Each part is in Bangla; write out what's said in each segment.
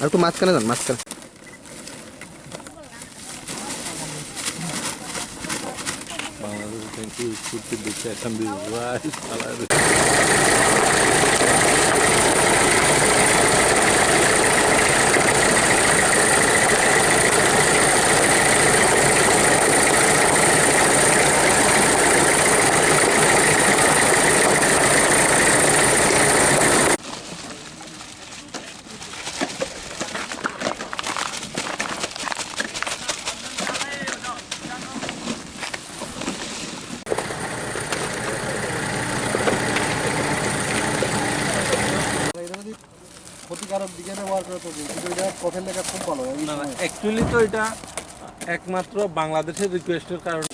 আর একটু মাঝখানে যান, মাঝখানে। Thank you. Good to be back on the rise. ক্ষতিকারক দিকে ব্যবহার করে তো এটা পথের লেখা খুব ভালো। না না, অ্যাকচুয়ালি তো এটা একমাত্র বাংলাদেশের রিকোয়েস্টের কারণে।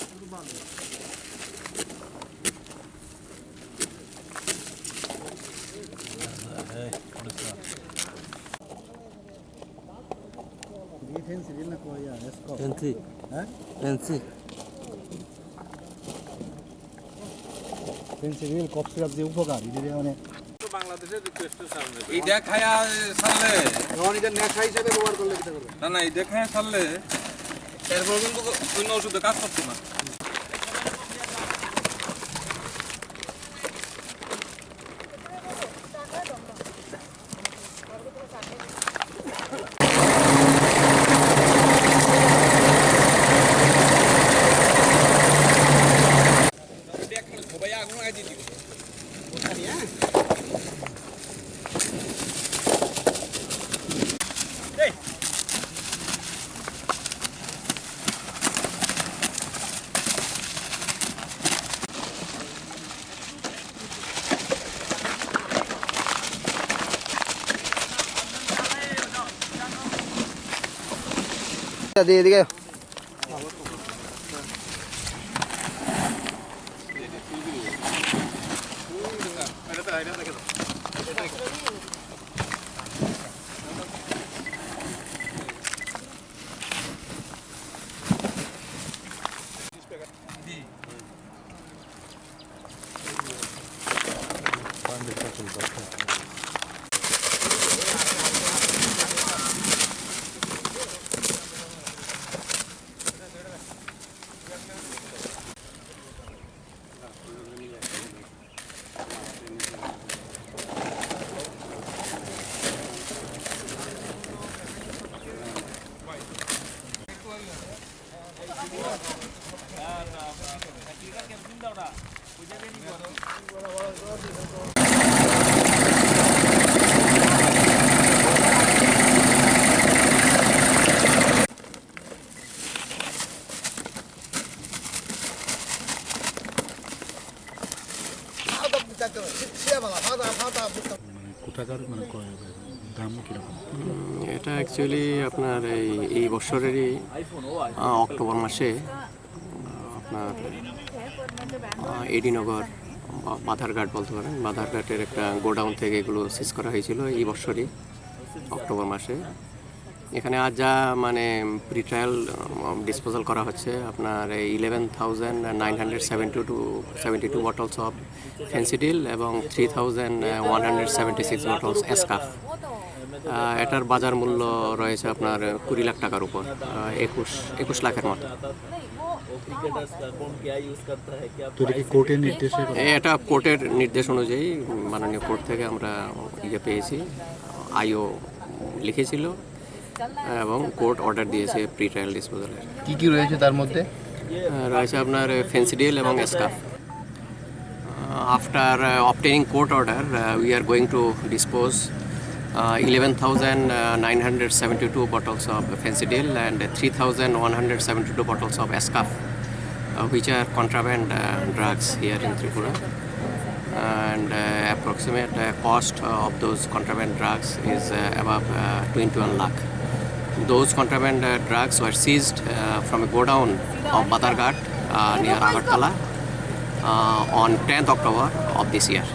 ফেন্সিডিল কফ সিরাপ যে উপকার এটা মানে বাংলাদেশের রিকোয়েস্টের কারণে এইটা খায়া ছাড়লে এখন এটা নেশা হিসেবে ব্যবহার করলে কিটা করবে না না, এইটা খায়া ছাড়লে এরপর কিন্তু অন্য ওষুধে কাজ করতো না। এদিকে এটা অ্যাকচুয়ালি আপনার এই বছরেরই অক্টোবর মাসে আপনার এডিনগর বাধারঘাট বলতে পারেন, বাধারঘাটের একটা গোডাউন থেকে এগুলো সিজ করা হয়েছিল এই বছরই অক্টোবর মাসে। এখানে আজ যা মানে প্রি ট্রায়াল ডিসপোজাল করা হচ্ছে আপনার 11,972 বটলস অফ ফেন্সিডিল এবং 3,176 বটলস এসকাফ। এটার বাজার মূল্য রয়েছে আপনার 20 লাখ টাকার উপর, 21 লাখের মতো। এটা কোর্টের নির্দেশ অনুযায়ী মাননীয় কোর্ট থেকে আমরা পেয়েছি, আইও লিখেছিল এবং কোর্ট অর্ডার দিয়েছে প্রি ট্রায়াল ডিসপোজালের। কি কি রয়েছে তার মধ্যে? রয়েছে আপনার ফেন্সিডিল এবং Eskuf. After obtaining court order we are going to dispose 11,972 bottles of fencidil and 3,172 bottles of escaf, which are contraband drugs here in Tripura. And approximate cost of those contraband drugs is above 21 lakh. Those contraband drugs were seized from a godown of Badarghat near Agartala on 10th October of this year.